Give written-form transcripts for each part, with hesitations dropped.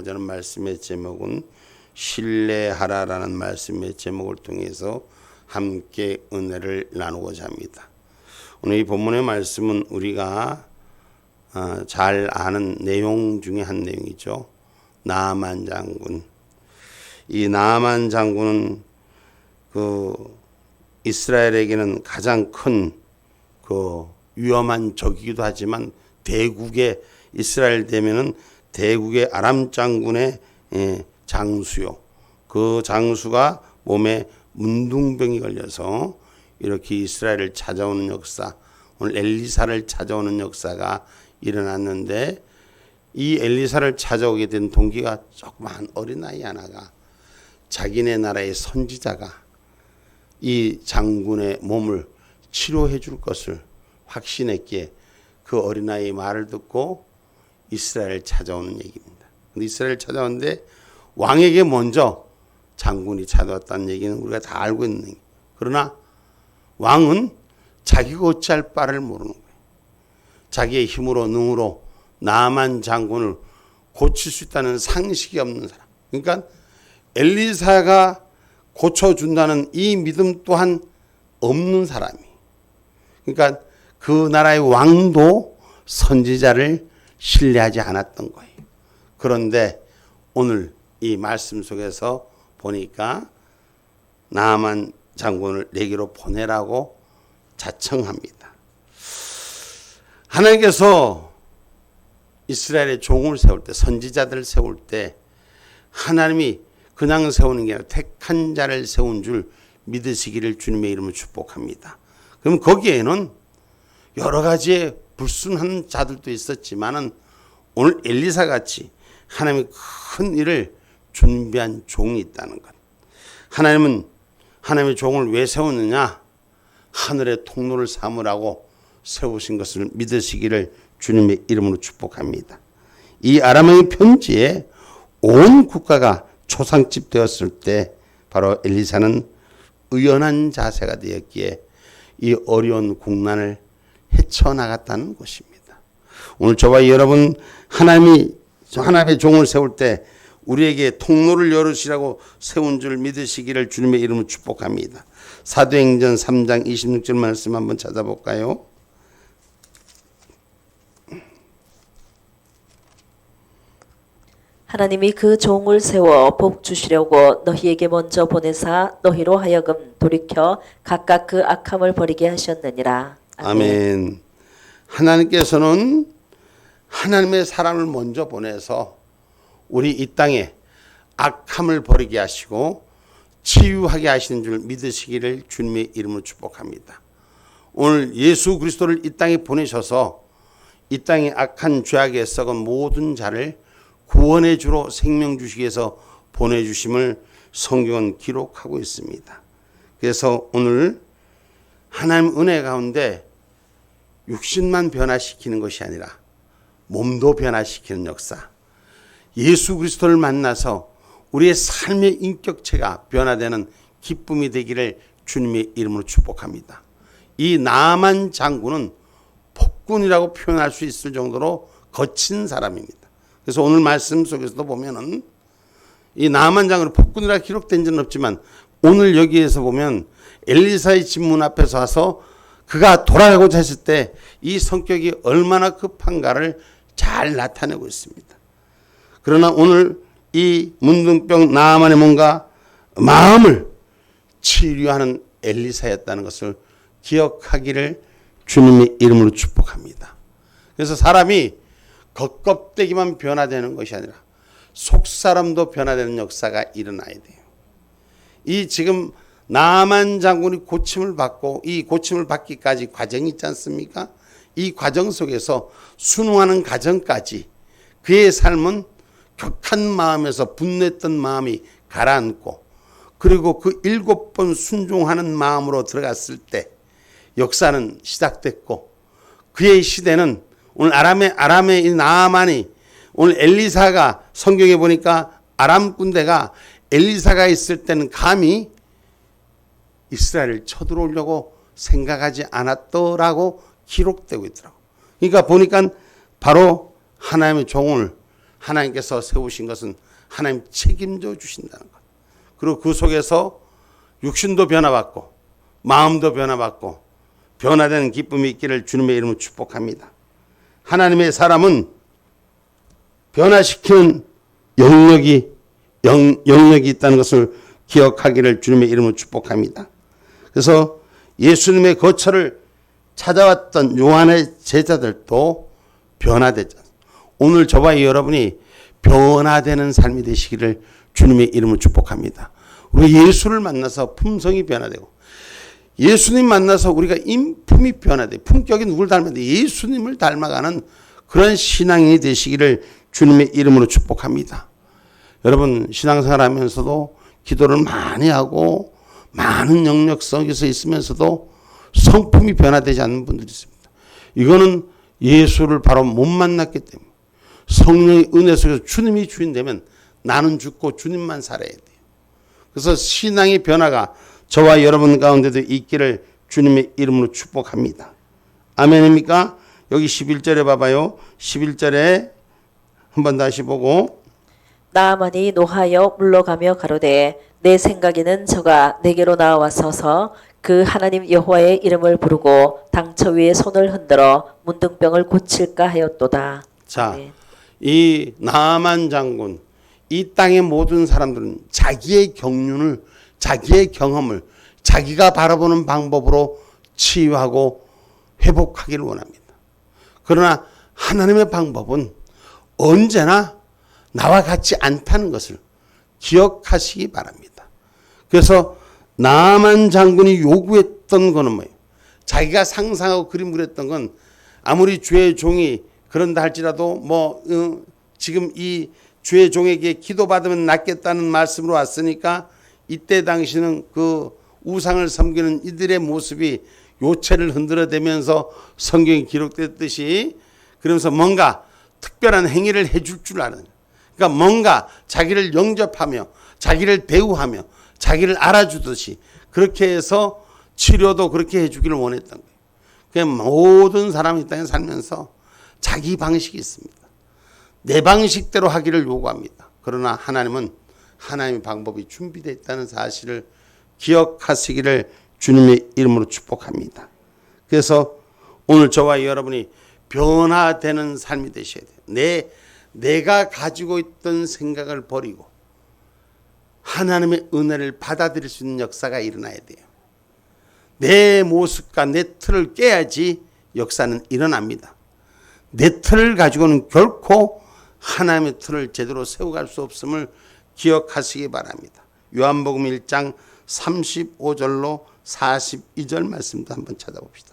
나누고자 하는 말씀의 제목은 신뢰하라라는 말씀의 제목을 통해서 함께 은혜를 나누고자 합니다. 오늘 이 본문의 말씀은 우리가 잘 아는 내용 중에 한 내용이죠. 나아만 장군. 이 나아만 장군은 이스라엘에게는 가장 큰 위험한 적이기도 하지만 대국의 이스라엘 되면은 대국의 아람 장군의 장수요. 그 장수가 몸에 문둥병이 걸려서 이렇게 이스라엘을 찾아오는 역사, 오늘 엘리사를 찾아오는 역사가 일어났는데, 이 엘리사를 찾아오게 된 동기가 조그마한 어린아이 하나가, 자기네 나라의 선지자가 이 장군의 몸을 치료해 줄 것을 확신했기에 그 어린아이의 말을 듣고 이스라엘을 찾아오는 얘기입니다. 근데 이스라엘을 찾아오는데 왕에게 먼저 장군이 찾아왔다는 얘기는 우리가 다 알고 있는 얘기예요. 그러나 왕은 자기가 어찌할 바를 모르는 거예요. 자기의 힘으로 능으로 나아만 장군을 고칠 수 있다는 상식이 없는 사람. 그러니까 엘리사가 고쳐준다는 이 믿음 또한 없는 사람이. 그러니까 그 나라의 왕도 선지자를 신뢰하지 않았던 거예요. 그런데 오늘 이 말씀 속에서 보니까 나아만 장군을 내게로 보내라고 자청합니다. 하나님께서 이스라엘의 종을 세울 때, 선지자들을 세울 때 하나님이 그냥 세우는 게 아니라 택한 자를 세운 줄 믿으시기를 주님의 이름으로 축복합니다. 그럼 거기에는 여러 가지의 불순한 자들도 있었지만은 오늘 엘리사 같이 하나님의 큰 일을 준비한 종이 있다는 것. 하나님은 하나님의 종을 왜 세웠느냐? 하늘의 통로를 삼으라고 세우신 것을 믿으시기를 주님의 이름으로 축복합니다. 이 아람의 편지에 온 국가가 초상집 되었을 때 바로 엘리사는 의연한 자세가 되었기에 이 어려운 국난을 헤쳐나갔다는 것입니다. 오늘 저와 여러분, 하나님의 종을 세울 때 우리에게 통로를 열으시라고 세운 줄 믿으시기를 주님의 이름으로 축복합니다. 사도행전 3장 26절 말씀 한번 찾아볼까요? 하나님이 그 종을 세워 복 주시려고 너희에게 먼저 보내사 너희로 하여금 돌이켜 각각 그 악함을 버리게 하셨느니라. 아멘. 하나님께서는 하나님의 사람을 먼저 보내서 우리 이 땅에 악함을 버리게 하시고 치유하게 하시는 줄 믿으시기를 주님의 이름으로 축복합니다. 오늘 예수 그리스도를 이 땅에 보내셔서 이 땅의 악한 죄악에 썩은 모든 자를 구원의 주로 생명 주시기 위해서 보내주심을 성경은 기록하고 있습니다. 그래서 오늘 하나님 은혜 가운데 육신만 변화시키는 것이 아니라 몸도 변화시키는 역사, 예수 그리스도를 만나서 우리의 삶의 인격체가 변화되는 기쁨이 되기를 주님의 이름으로 축복합니다. 이 나아만 장군은 폭군이라고 표현할 수 있을 정도로 거친 사람입니다. 그래서 오늘 말씀 속에서도 보면은 이 나아만 장군은 폭군이라 기록된 적은 없지만 오늘 여기에서 보면 엘리사의 집문 앞에서 와서 그가 돌아가고자 했을 때 이 성격이 얼마나 급한가를 잘 나타내고 있습니다. 그러나 오늘 이 문둥병 나아만의 뭔가 마음을 치료하는 엘리사였다는 것을 기억하기를 주님의 이름으로 축복합니다. 그래서 사람이 겉껍데기만 변화되는 것이 아니라 속사람도 변화되는 역사가 일어나야 돼요. 이 지금 나아만 장군이 고침을 받고 이 고침을 받기까지 과정이 있지 않습니까? 이 과정 속에서 순응하는 과정까지 그의 삶은 격한 마음에서 분노했던 마음이 가라앉고, 그리고 그 7번 순종하는 마음으로 들어갔을 때 역사는 시작됐고, 그의 시대는 오늘 아람의 이 나아만이, 오늘 엘리사가 성경에 보니까 아람 군대가 엘리사가 있을 때는 감히 이스라엘을 쳐들어오려고 생각하지 않았더라고 기록되고 있더라고. 그러니까 보니까 바로 하나님의 종을 하나님께서 세우신 것은 하나님 책임져 주신다는 것. 그리고 그 속에서 육신도 변화받고 마음도 변화받고 변화되는 기쁨이 있기를 주님의 이름으로 축복합니다. 하나님의 사람은 변화시키는 영역이 있다는 것을 기억하기를 주님의 이름으로 축복합니다. 그래서 예수님의 거처를 찾아왔던 요한의 제자들도 변화되죠. 오늘 저와 여러분이 변화되는 삶이 되시기를 주님의 이름으로 축복합니다. 우리 예수를 만나서 품성이 변화되고 예수님 만나서 우리가 인품이 변화돼 품격이 누굴 닮았는데 예수님을 닮아가는 그런 신앙이 되시기를 주님의 이름으로 축복합니다. 여러분 신앙생활 하면서도 기도를 많이 하고 많은 영역 속에서 있으면서도 성품이 변화되지 않는 분들이 있습니다. 이거는 예수를 바로 못 만났기 때문에 성령의 은혜 속에서 주님이 주인 되면 나는 죽고 주님만 살아야 돼요. 그래서 신앙의 변화가 저와 여러분 가운데도 있기를 주님의 이름으로 축복합니다. 아멘입니까? 여기 11절에 봐봐요. 11절에 한번 다시 보고 나아만이 노하여 물러가며 가로되 내 생각에는 저가 내게로 나와서서 그 하나님 여호와의 이름을 부르고 당처 위에 손을 흔들어 문둥병을 고칠까 하였도다. 자, 네. 이 나아만 장군 이 땅의 모든 사람들은 자기의 경륜을 자기의 경험을 자기가 바라보는 방법으로 치유하고 회복하기를 원합니다. 그러나 하나님의 방법은 언제나 나와 같지 않다는 것을 기억하시기 바랍니다. 그래서 나아만 장군이 요구했던 것은 뭐예요? 자기가 상상하고 그림 그렸던 건 아무리 주의 종이 그런다 할지라도 지금 이 주의 종에게 기도받으면 낫겠다는 말씀으로 왔으니까 이때 당시는 그 우상을 섬기는 이들의 모습이 요체를 흔들어대면서 성경이 기록됐듯이 그러면서 뭔가 특별한 행위를 해줄 줄 아는 그러니까 뭔가 자기를 영접하며 자기를 대우하며 자기를 알아주듯이 그렇게 해서 치료도 그렇게 해주기를 원했던 거예요. 그러니까 모든 사람이 이 땅에 살면서 자기 방식이 있습니다. 내 방식대로 하기를 요구합니다. 그러나 하나님은 하나님의 방법이 준비되어 있다는 사실을 기억하시기를 주님의 이름으로 축복합니다. 그래서 오늘 저와 여러분이 변화되는 삶이 되셔야 돼요. 내가 가지고 있던 생각을 버리고 하나님의 은혜를 받아들일 수 있는 역사가 일어나야 돼요. 내 모습과 내 틀을 깨야지 역사는 일어납니다. 내 틀을 가지고는 결코 하나님의 틀을 제대로 세워갈 수 없음을 기억하시기 바랍니다. 요한복음 1장 35절로 42절 말씀도 한번 찾아봅시다.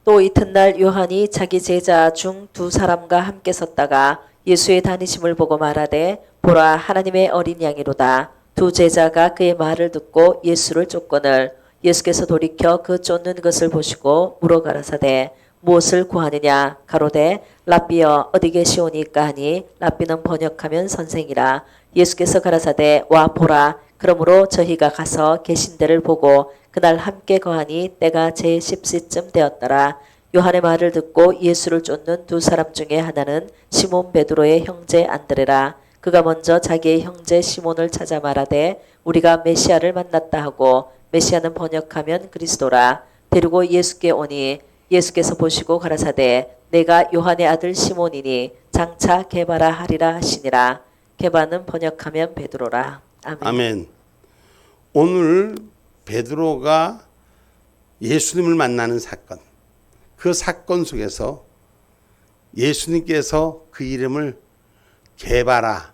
또 이튿날 요한이 자기 제자 중 두 사람과 함께 섰다가 예수의 다니심을 보고 말하되 보라 하나님의 어린 양이로다. 두 제자가 그의 말을 듣고 예수를 쫓거늘 예수께서 돌이켜 그 쫓는 것을 보시고 물어 가라사대 무엇을 구하느냐 가로되 랍비여 어디 계시오니까 하니 랍비는 번역하면 선생이라. 예수께서 가라사대 와 보라. 그러므로 저희가 가서 계신 데를 보고 그날 함께 거하니 때가 제10시쯤 되었더라. 요한의 말을 듣고 예수를 쫓는 두 사람 중에 하나는 시몬 베드로의 형제 안드레라. 그가 먼저 자기의 형제 시몬을 찾아 말하되 우리가 메시아를 만났다 하고 메시아는 번역하면 그리스도라. 데리고 예수께 오니 예수께서 보시고 가라사대 내가 요한의 아들 시몬이니 장차 게바라 하리라 하시니라. 게바는 번역하면 베드로라. 아멘. 아멘. 오늘 베드로가 예수님을 만나는 사건, 그 사건 속에서 예수님께서 그 이름을 게바라,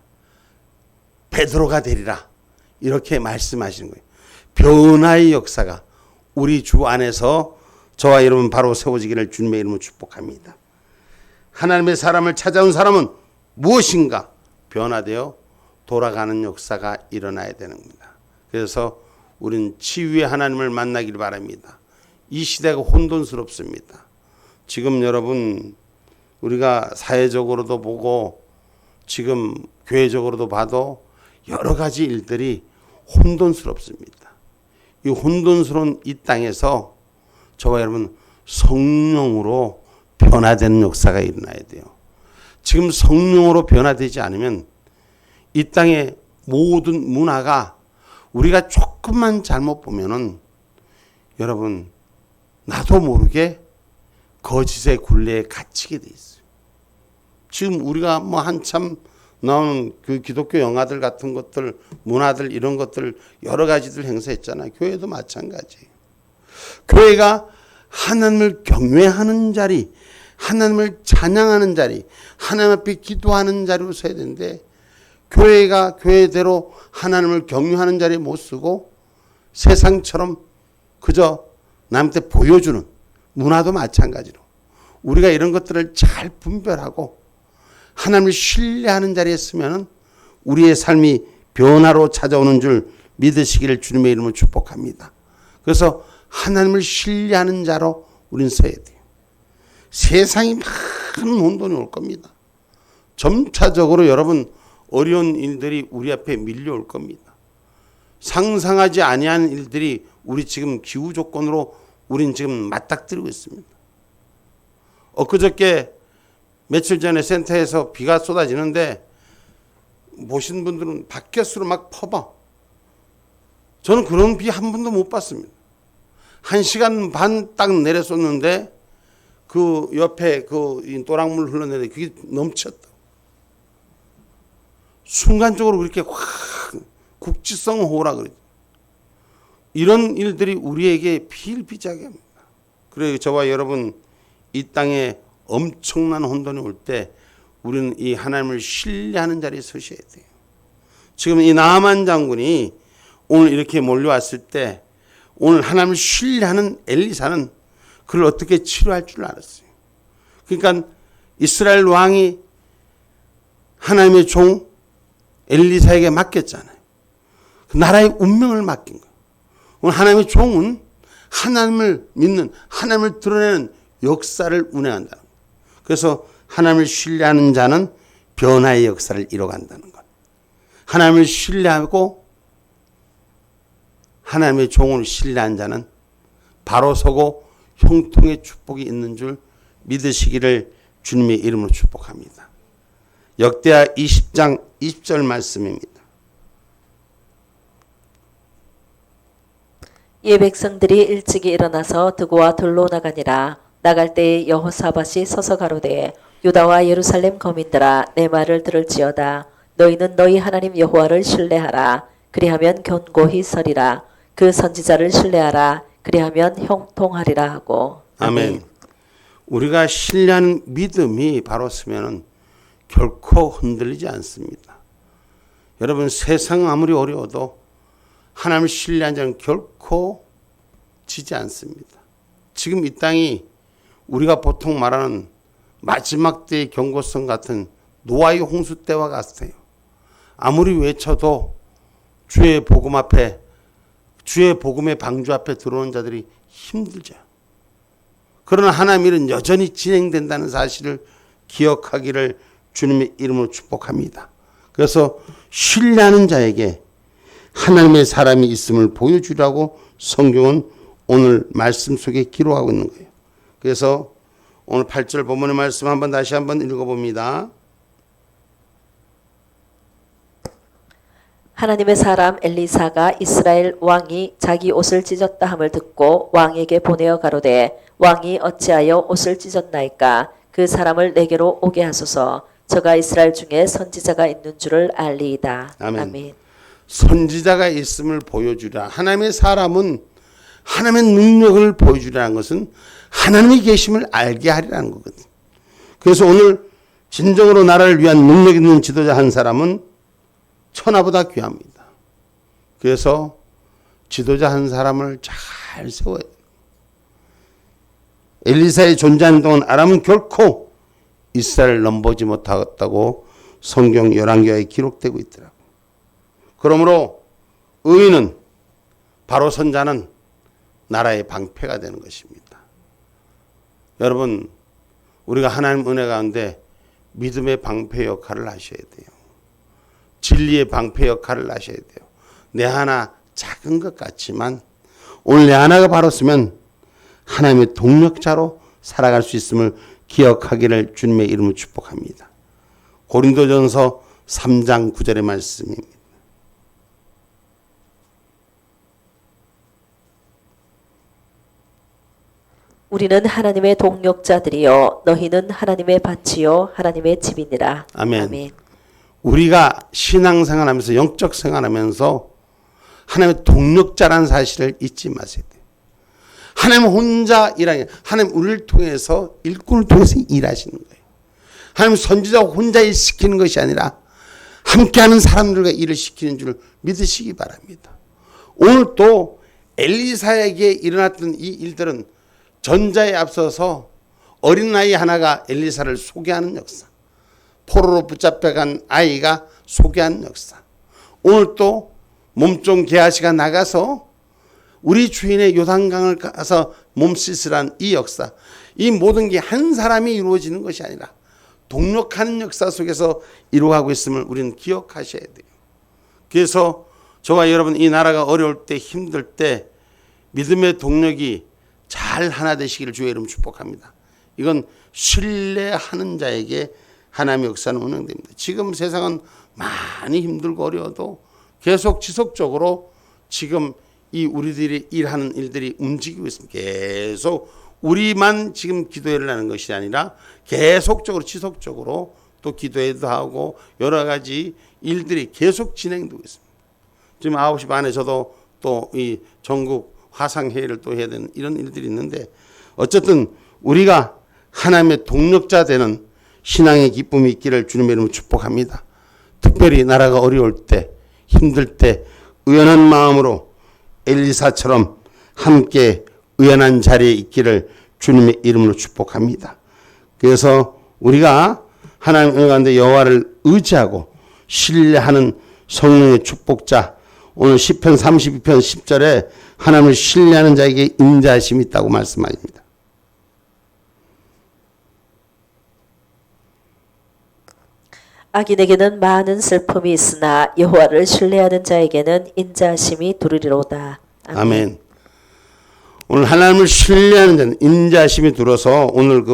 베드로가 되리라 이렇게 말씀하시는 거예요. 변화의 역사가 우리 주 안에서 저와 여러분 바로 세워지기를 주님의 이름으로 축복합니다. 하나님의 사람을 찾아온 사람은 무엇인가? 변화되어 돌아가는 역사가 일어나야 되는 겁니다. 그래서 우리는 치유의 하나님을 만나기를 바랍니다. 이 시대가 혼돈스럽습니다. 지금 여러분 우리가 사회적으로도 보고 지금 교회적으로도 봐도 여러 가지 일들이 혼돈스럽습니다. 이 혼돈스러운 이 땅에서 저와 여러분 성령으로 변화되는 역사가 일어나야 돼요. 지금 성령으로 변화되지 않으면 이 땅의 모든 문화가 우리가 조금만 잘못 보면은 여러분 나도 모르게 거짓의 굴레에 갇히게 돼 있어요. 지금 우리가 뭐 한참 나오는 그 기독교 영화들 같은 것들, 문화들 이런 것들 여러 가지들 행사했잖아요. 교회도 마찬가지예요. 교회가 하나님을 경외하는 자리, 하나님을 찬양하는 자리, 하나님 앞에 기도하는 자리로 서야 되는데 교회가 교회대로 하나님을 경외하는 자리에 못 쓰고 세상처럼 그저 남한테 보여주는 문화도 마찬가지로 우리가 이런 것들을 잘 분별하고 하나님을 신뢰하는 자리에 쓰면 우리의 삶이 변화로 찾아오는 줄 믿으시기를 주님의 이름으로 축복합니다. 그래서 하나님을 신뢰하는 자로 우리는 서야 돼요. 세상이 많은 혼돈이 올 겁니다. 점차적으로 여러분 어려운 일들이 우리 앞에 밀려올 겁니다. 상상하지 아니한 일들이 우리 지금 기후 조건으로 우린 지금 맞닥뜨리고 있습니다. 엊그저께 며칠 전에 센터에서 비가 쏟아지는데 보신 분들은 바켓으로 막 퍼봐. 저는 그런 비 한 번도 못 봤습니다. 1시간 반 딱 내려 쏟는데 그 옆에 그 또랑물 흘러내는데 그게 넘쳤다. 순간적으로 그렇게 확 국지성 호우라 그러죠. 이런 일들이 우리에게 비일비재하게 합니다. 그래서 저와 여러분 이 땅에 엄청난 혼돈이 올 때 우리는 이 하나님을 신뢰하는 자리에 서셔야 돼요. 지금 이 나아만 장군이 오늘 이렇게 몰려왔을 때 오늘 하나님을 신뢰하는 엘리사는 그를 어떻게 치료할 줄 알았어요. 그러니까 이스라엘 왕이 하나님의 종 엘리사에게 맡겼잖아요. 그 나라의 운명을 맡긴 거예요. 오늘 하나님의 종은 하나님을 믿는, 하나님을 드러내는 역사를 운행한다는 거예요. 그래서 하나님을 신뢰하는 자는 변화의 역사를 이뤄간다는 것. 하나님을 신뢰하고 하나님의 종을 신뢰한 자는 바로 서고 형통의 축복이 있는 줄 믿으시기를 주님의 이름으로 축복합니다. 역대하 20장 20절 말씀입니다. 이 백성들이 일찍이 일어나서 드고와 들로 나가니라. 나갈 때에 여호사밧이 서서 가로되 유다와 예루살렘 거민들아 내 말을 들을지어다. 너희는 너희 하나님 여호와를 신뢰하라. 그리하면 견고히 서리라. 그 선지자를 신뢰하라. 그리하면 형통하리라 하고. 아멘. 우리가 신뢰하는 믿음이 바로 서면은 결코 흔들리지 않습니다. 여러분 세상 아무리 어려워도 하나님을 신뢰한 자는 결코 지지 않습니다. 지금 이 땅이 우리가 보통 말하는 마지막 때의 경고성 같은 노아의 홍수 때와 같아요. 아무리 외쳐도 주의 복음 앞에, 주의 복음의 방주 앞에 들어오는 자들이 힘들죠. 그러나 하나님의 일은 여전히 진행된다는 사실을 기억하기를 주님의 이름으로 축복합니다. 그래서 신뢰하는 자에게 하나님의 사람이 있음을 보여주라고 성경은 오늘 말씀 속에 기록하고 있는 거예요. 그래서 오늘 8절 본문의 말씀 다시 한번 읽어봅니다. 하나님의 사람 엘리사가 이스라엘 왕이 자기 옷을 찢었다 함을 듣고 왕에게 보내어 가로되 왕이 어찌하여 옷을 찢었나이까 그 사람을 내게로 오게 하소서. 저가 이스라엘 중에 선지자가 있는 줄을 알리이다. 아멘. 아멘. 선지자가 있음을 보여주라. 하나님의 사람은 하나님의 능력을 보여주라는 것은 하나님의 계심을 알게 하리라는 거거든요. 그래서 오늘 진정으로 나라를 위한 능력 있는 지도자 한 사람은 천하보다 귀합니다. 그래서 지도자 한 사람을 잘 세워야 돼요. 엘리사의 존재하는 동안 아람은 결코 이스라엘을 넘보지 못하겠다고 성경 열왕기하에 기록되고 있더라고요. 그러므로 의인은 바로 선 자는 나라의 방패가 되는 것입니다. 여러분 우리가 하나님 은혜 가운데 믿음의 방패 역할을 하셔야 돼요. 진리의 방패 역할을 하셔야 돼요. 내 하나 작은 것 같지만 오늘 내 하나가 바로 쓰면 하나님의 동력자로 살아갈 수 있음을 기억하기를 주님의 이름으로 축복합니다. 고린도전서 3장 9절의 말씀입니다. 우리는 하나님의 동력자들이요 너희는 하나님의 밭이요 하나님의 집이니라. 아멘. 우리가 신앙생활하면서 영적 생활하면서 하나님의 동력자라는 사실을 잊지 마세요. 하나님 혼자 일하는 게 하나님 우리를 통해서 일꾼을 통해서 일하시는 거예요. 하나님 선지자 혼자 일 시키는 것이 아니라 함께하는 사람들과 일을 시키는 줄 믿으시기 바랍니다. 오늘 또 엘리사에게 일어났던 이 일들은 전자에 앞서서 어린 아이 하나가 엘리사를 소개하는 역사, 포로로 붙잡혀간 아이가 소개하는 역사, 오늘 또 몸종 게하시가 나가서 우리 주인의 요단강을 가서 몸 씻으란 이 역사, 이 모든 게 한 사람이 이루어지는 것이 아니라 동력하는 역사 속에서 이루어가고 있음을 우리는 기억하셔야 돼요. 그래서 저와 여러분 이 나라가 어려울 때 힘들 때 믿음의 동력이 잘 하나 되시기를 주의 이름 축복합니다. 이건 신뢰하는 자에게 하나님의 역사는 운영됩니다. 지금 세상은 많이 힘들고 어려워도 계속 지속적으로 지금 이 우리들이 일하는 일들이 움직이고 있습니다. 계속 우리만 지금 기도회를 하는 것이 아니라 계속적으로 지속적으로 또 기도회도 하고 여러 가지 일들이 계속 진행되고 있습니다. 지금 9시 반에 저도 또 이 전국 화상회의를 또 해야 되는 이런 일들이 있는데 어쨌든 우리가 하나님의 동력자 되는 신앙의 기쁨이 있기를 주님의 이름으로 축복합니다. 특별히 나라가 어려울 때 힘들 때 의연한 마음으로 엘리사처럼 함께 의연한 자리에 있기를 주님의 이름으로 축복합니다. 그래서 우리가 하나님 가운데 여호와를 의지하고 신뢰하는 성령의 축복자, 오늘 시편 32편 10절에 하나님을 신뢰하는 자에게 인자하심이 있다고 말씀합니다. 악인에게는 많은 슬픔이 있으나 여호와를 신뢰하는 자에게는 인자하심이 두르리로다. 아멘. 오늘 하나님을 신뢰하는 자는 인자하심이 들어서 오늘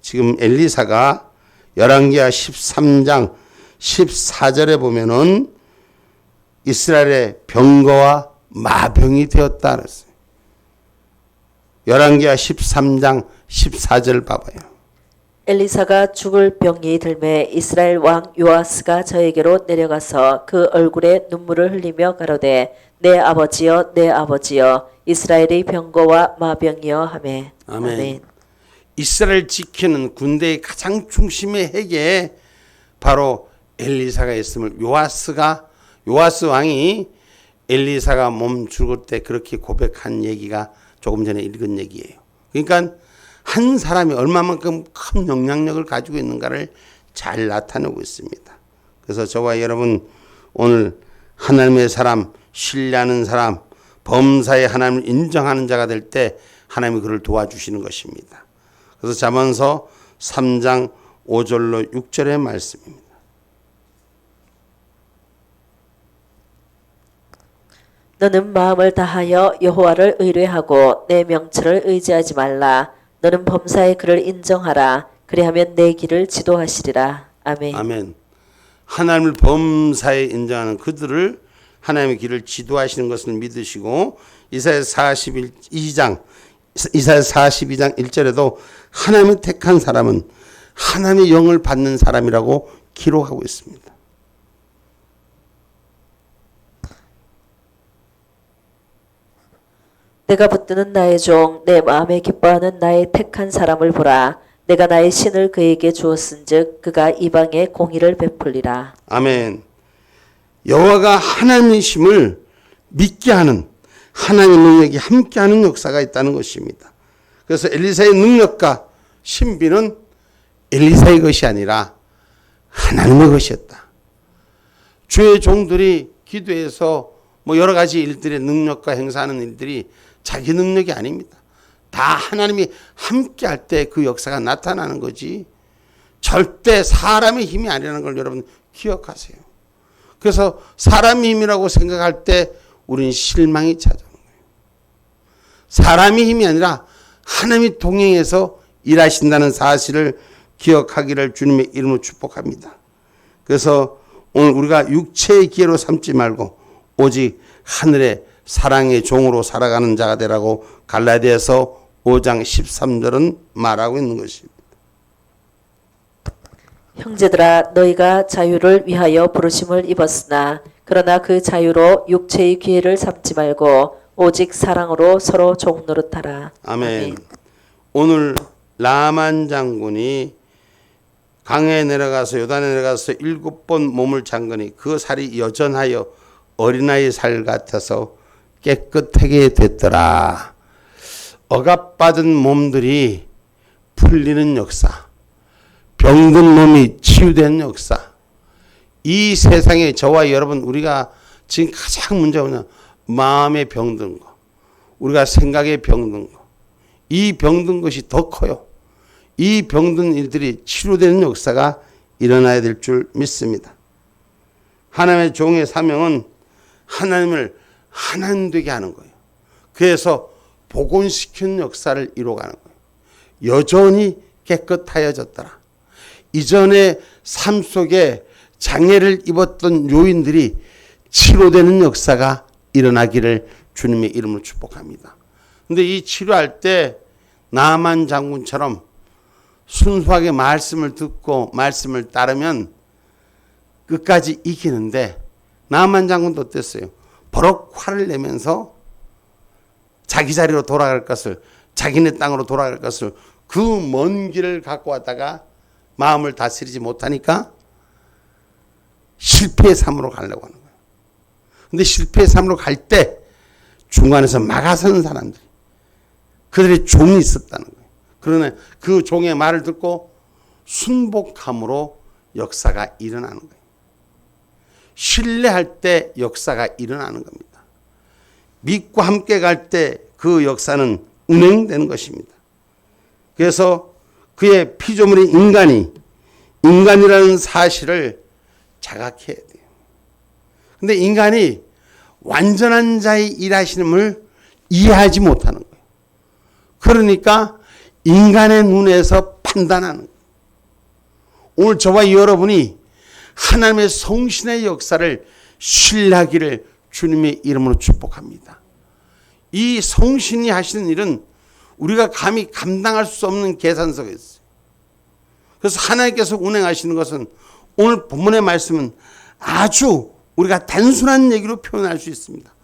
지금 엘리사가 열왕기하 13장 14절에 보면은 이스라엘의 병거와 마병이 되었다 그랬어요. 열왕기하 13장 14절 봐봐요. 엘리사가 죽을 병이 들매 이스라엘 왕 요아스가 저에게로 내려가서 그 얼굴에 눈물을 흘리며 가로되 내 아버지여 내 아버지여 이스라엘의 병거와 마병이여 하매. 아멘. 이스라엘 지키는 군대의 가장 중심의 핵에 바로 엘리사가 있음을 요아스 왕이 엘리사가 몸 죽을 때 그렇게 고백한 얘기가 조금 전에 읽은 얘기예요. 그러니까 한 사람이 얼마만큼 큰 영향력을 가지고 있는가를 잘 나타내고 있습니다. 그래서 저와 여러분 오늘 하나님의 사람, 신뢰하는 사람, 범사에 하나님을 인정하는 자가 될 때 하나님이 그를 도와주시는 것입니다. 그래서 잠언서 3장 5절로 6절의 말씀입니다. 너는 마음을 다하여 여호와를 의뢰하고 내 명철을 의지하지 말라. 너는 범사에 그를 인정하라. 그리하면 내 길을 지도하시리라. 아멘. 아멘. 하나님을 범사에 인정하는 그들을 하나님의 길을 지도하시는 것을 믿으시고 이사야 42장 1절에도 하나님이 택한 사람은 하나님의 영을 받는 사람이라고 기록하고 있습니다. 내가 붙드는 나의 종, 내 마음에 기뻐하는 나의 택한 사람을 보라. 내가 나의 신을 그에게 주었은즉 그가 이방에 공의를 베풀리라. 아멘. 여호와가 하나님이심을 믿게 하는 하나님의 능력이 함께하는 역사가 있다는 것입니다. 그래서 엘리사의 능력과 신비는 엘리사의 것이 아니라 하나님의 것이었다. 주의 종들이 기도해서 여러 가지 일들의 능력과 행사하는 일들이 자기 능력이 아닙니다. 다 하나님이 함께할 때 그 역사가 나타나는 거지 절대 사람의 힘이 아니라는 걸 여러분 기억하세요. 그래서 사람의 힘이라고 생각할 때 우리는 실망이 찾아오는 거예요. 사람의 힘이 아니라 하나님이 동행해서 일하신다는 사실을 기억하기를 주님의 이름으로 축복합니다. 그래서 오늘 우리가 육체의 기회로 삼지 말고 오직 하늘의 사랑의 종으로 살아가는 자가 되라고 갈라디아서 5장 13절은 말하고 있는 것입니다. 형제들아 너희가 자유를 위하여 부르심을 입었으나 그러나 그 자유로 육체의 기회를 삼지 말고 오직 사랑으로 서로 종 노릇하라. 아멘. 오늘 라만 장군이 강에 내려가서 요단에 내려가서 7번 몸을 잠그니 그 살이 여전하여 어린아이 살 같아서 깨끗하게 됐더라. 억압받은 몸들이 풀리는 역사, 병든 몸이 치유되는 역사. 이 세상에 저와 여러분 우리가 지금 가장 문제가 뭐냐? 마음에 병든 거, 우리가 생각에 병든 거, 이 병든 것이 더 커요. 이 병든 일들이 치료되는 역사가 일어나야 될 줄 믿습니다. 하나님의 종의 사명은 하나님을 하나님 되게 하는 거예요. 그래서 복원시키는 역사를 이루어가는 거예요. 여전히 깨끗하여졌더라. 이전의 삶 속에 장애를 입었던 요인들이 치료되는 역사가 일어나기를 주님의 이름으로 축복합니다. 근데 이 치료할 때 나만 장군처럼 순수하게 말씀을 듣고 말씀을 따르면 끝까지 이기는데 나만 장군도 어땠어요? 버럭 화를 내면서 자기 자리로 돌아갈 것을, 자기네 땅으로 돌아갈 것을 그 먼 길을 갖고 왔다가 마음을 다스리지 못하니까 실패의 삶으로 가려고 하는 거예요. 근데 실패의 삶으로 갈 때 중간에서 막아서는 사람들이, 그들의 종이 있었다는 거예요. 그러나 그 종의 말을 듣고 순복함으로 역사가 일어나는 거예요. 신뢰할 때 역사가 일어나는 겁니다. 믿고 함께 갈 때 그 역사는 운행되는 것입니다. 그래서 그의 피조물인 인간이라는 사실을 자각해야 돼요. 근데 인간이 완전한 자의 일하심을 이해하지 못하는 거예요. 그러니까 인간의 눈에서 판단하는 거예요. 오늘 저와 여러분이 하나님의 성신의 역사를 신뢰하기를 주님의 이름으로 축복합니다. 이 성신이 하시는 일은 우리가 감히 감당할 수 없는 계산 속에 있어요. 그래서 하나님께서 운행하시는 것은 오늘 본문의 말씀은 아주 우리가 단순한 얘기로 표현할 수 있습니다.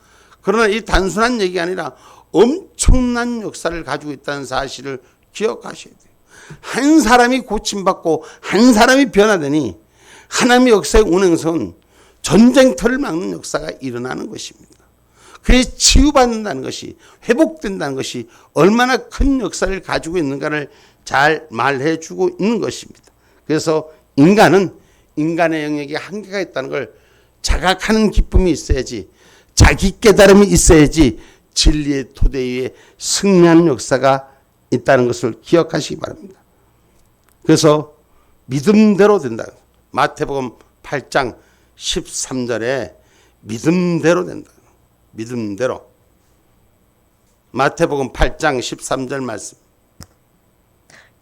그러나 이 단순한 얘기가 아니라 엄청난 역사를 가지고 있다는 사실을 기억하셔야 돼요. 한 사람이 고침받고 한 사람이 변화되니 하나님의 역사의 운행선 전쟁터를 막는 역사가 일어나는 것입니다. 그에 치유받는다는 것이, 회복된다는 것이 얼마나 큰 역사를 가지고 있는가를 잘 말해 주고 있는 것입니다. 그래서 인간은 인간의 영역에 한계가 있다는 걸 자각하는 기쁨이 있어야지, 자기 깨달음이 있어야지 진리의 토대 위에 승리하는 역사가 있다는 것을 기억하시기 바랍니다. 그래서 믿음대로 된다. 마태복음 8장 13절에 믿음대로 된다. 믿음대로. 마태복음 8장 13절 말씀.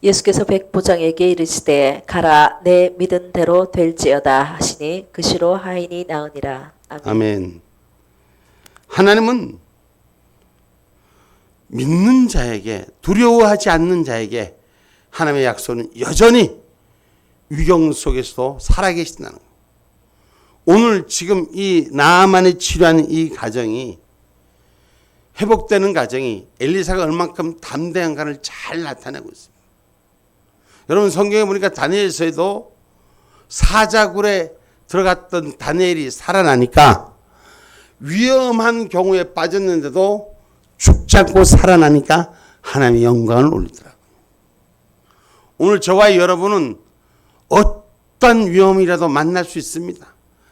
예수께서 백부장에게 이르시되 가라 내 믿은 대로 될지어다 하시니 그시로 하인이 나으니라. 아멘. 아멘. 하나님은 믿는 자에게, 두려워하지 않는 자에게 하나님의 약속은 여전히 위경 속에서도 살아계신다는 거예요. 오늘 지금 이 나아만이 치료하는 이 가정이, 회복되는 가정이 엘리사가 얼만큼 담대한가를 잘 나타내고 있습니다. 여러분 성경에 보니까 다니엘서에도 사자굴에 들어갔던 다니엘이 살아나니까 위험한 경우에 빠졌는데도 죽지 않고 살아나니까 하나님의 영광을 올리더라고요. 오늘 저와 여러분은 어떤 위험이라도 만날 수 있습니다.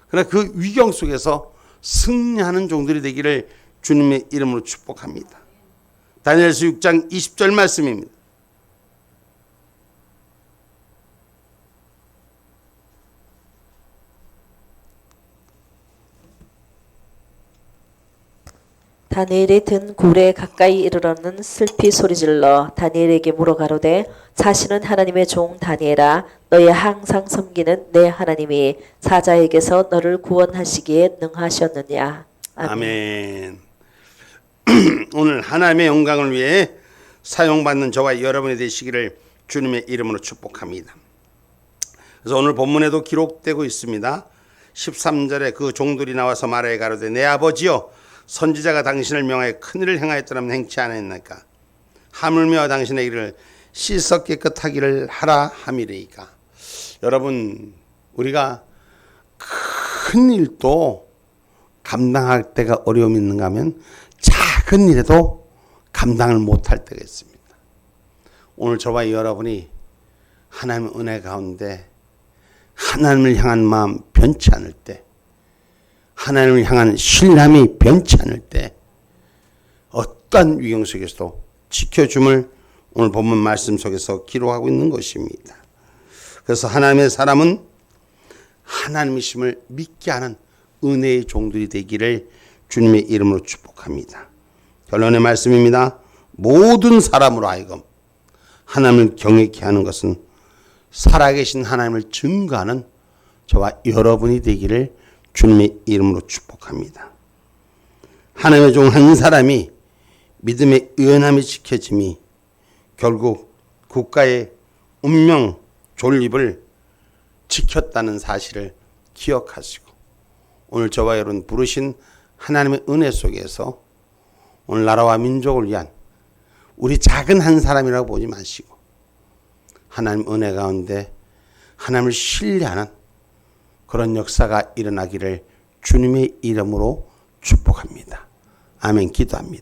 그러나 그 위경 속에서 승리하는 종들이 되기를 주님의 이름으로 축복합니다. 다니엘서 6장 20절 말씀입니다. 다니엘이 든 굴에 가까이 이르러는 슬피 소리질러 다니엘에게 물어가로되 자신은 하나님의 종 다니엘아 너의 항상 섬기는 내 하나님이 사자에게서 너를 구원하시기에 능하셨느냐. 아멘. 오늘 하나님의 영광을 위해 사용받는 저와 여러분이 되시기를 주님의 이름으로 축복합니다. 그래서 오늘 본문에도 기록되고 있습니다. 13절에 그 종들이 나와서 말하여 가로되 내 아버지여 선지자가 당신을 명하여 큰일을 행하였더라면 행치 않았나이까. 하물며 당신의 일을 씻어 깨끗하기를 하라 함이리이까. 여러분, 우리가 큰 일도 감당할 때가 어려움이 있는가 하면 작은 일에도 감당을 못할 때가 있습니다. 오늘 저와 여러분이 하나님의 은혜 가운데 하나님을 향한 마음 변치 않을 때, 하나님을 향한 신람이 변치 않을 때 어떤 위경 속에서도 지켜줌을 오늘 본문 말씀 속에서 기록하고 있는 것입니다. 그래서 하나님의 사람은 하나님이심을 믿게 하는 은혜의 종들이 되기를 주님의 이름으로 축복합니다. 결론의 말씀입니다. 모든 사람으로 하여금 하나님을 경외케 하는 것은 살아계신 하나님을 증거하는 저와 여러분이 되기를 주님의 이름으로 축복합니다. 하나님의 종 한 사람이 믿음의 의연함이 지켜짐이 결국 국가의 운명 존립을 지켰다는 사실을 기억하시고 오늘 저와 여러분 부르신 하나님의 은혜 속에서 오늘 나라와 민족을 위한 우리 작은 한 사람이라고 보지 마시고 하나님 은혜 가운데 하나님을 신뢰하는 그런 역사가 일어나기를 주님의 이름으로 축복합니다. 아멘. 기도합니다.